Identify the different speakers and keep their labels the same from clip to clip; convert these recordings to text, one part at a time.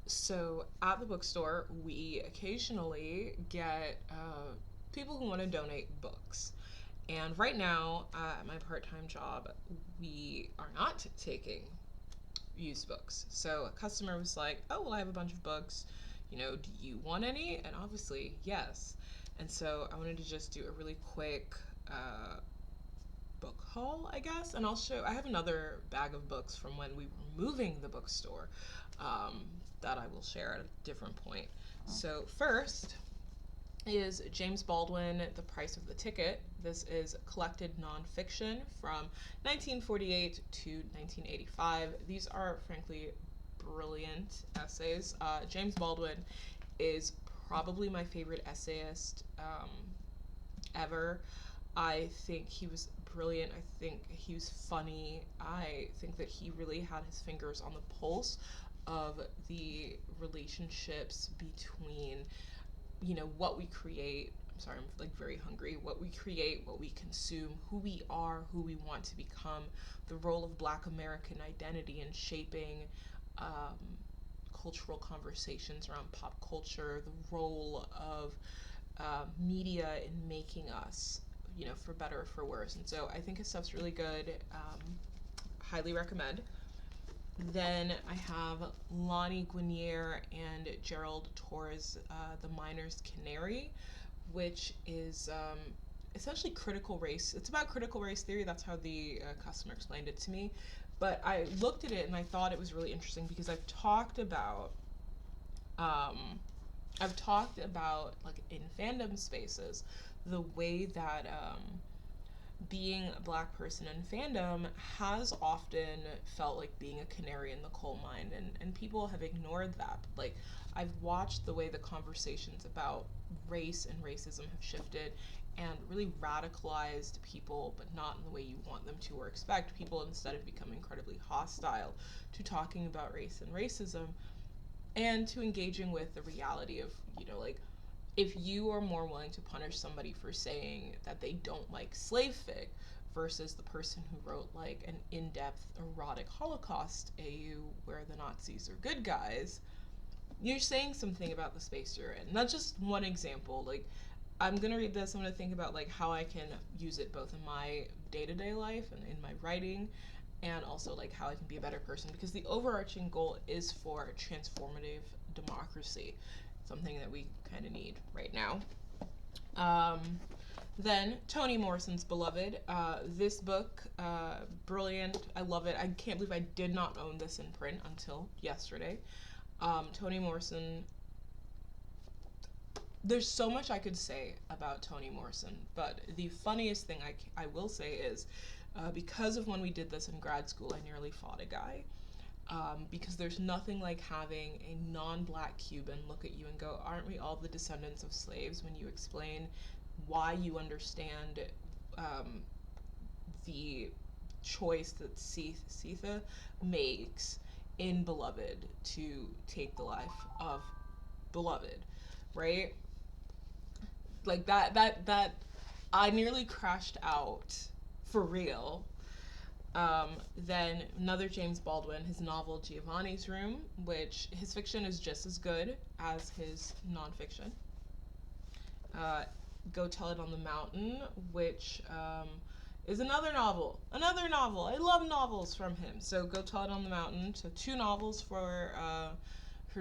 Speaker 1: So at the bookstore, we occasionally get people who want to donate books. And right now, at my part time job, we are not taking used books. So a customer was like, "Oh, well, I have a bunch of books. Do you want any?" And obviously, yes. And so I wanted to just do a really quick book haul, I guess. And I have another bag of books from when we were moving the bookstore that I will share at a different point. So, first is James Baldwin, The Price of the Ticket. This is collected nonfiction from 1948 to 1985. These are, frankly, brilliant essays. James Baldwin is probably my favorite essayist ever. I think he was brilliant. I think he was funny. I think that he really had his fingers on the pulse of the relationships between, what we create. I'm sorry, I'm like very hungry. What we create, what we consume, who we are, who we want to become, the role of Black American identity in shaping cultural conversations around pop culture, the role of media in making us, for better or for worse. And so I think his stuff's really good. Highly recommend. Then I have Lonnie Guinier and Gerald Torres, The Miner's Canary, which is essentially critical race. It's about critical race theory. That's how the customer explained it to me. But I looked at it and I thought it was really interesting because um, I've talked about like in fandom spaces the way that being a Black person in fandom has often felt like being a canary in the coal mine, and people have ignored that. Like, I've watched the way the conversations about race and racism have shifted and really radicalized people, but not in the way you want them to or expect. People, instead of becoming incredibly hostile to talking about race and racism, and to engaging with the reality of, like, if you are more willing to punish somebody for saying that they don't like slave fic versus the person who wrote like an in-depth erotic Holocaust AU where the Nazis are good guys, you're saying something about the space you're in. That's just one example. Like, I'm gonna read this, I'm gonna think about like how I can use it both in my day-to-day life and in my writing, and also like how I can be a better person, because the overarching goal is for transformative democracy, something that we kind of need right now. Um, then Toni Morrison's Beloved. This book, brilliant. I love it. I can't believe I did not own this in print until yesterday. Toni Morrison. There's so much I could say about Toni Morrison, but the funniest thing I will say is, because of when we did this in grad school, I nearly fought a guy. Because there's nothing like having a non-Black Cuban look at you and go, "Aren't we all the descendants of slaves?" When you explain why you understand um, the choice that Sitha makes in Beloved to take the life of Beloved, right? Like that I nearly crashed out for real. Then another James Baldwin, his novel Giovanni's Room, which his fiction is just as good as his nonfiction. Uh, Go Tell It on the Mountain, which is another novel. Another novel. I love novels from him. So Go Tell It on the Mountain. So two novels for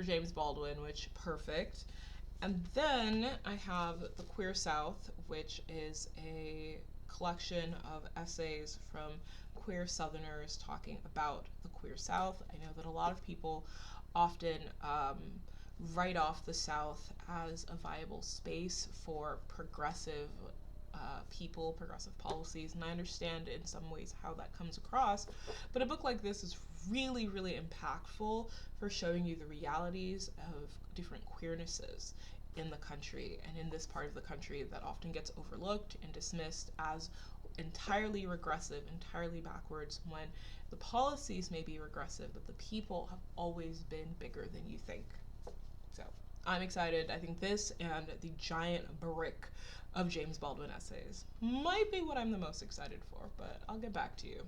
Speaker 1: James Baldwin, which perfect. And then I have The Queer South, which is a collection of essays from queer Southerners talking about the queer South. I know that a lot of people often write off the South as a viable space for progressive people, progressive policies, and I understand in some ways how that comes across. But a book like this is really, really impactful for showing you the realities of different queernesses in the country and in this part of the country that often gets overlooked and dismissed as entirely regressive, entirely backwards, when the policies may be regressive, but the people have always been bigger than you think. So I'm excited. I think this and the giant brick of James Baldwin essays might be what I'm the most excited for, but I'll get back to you.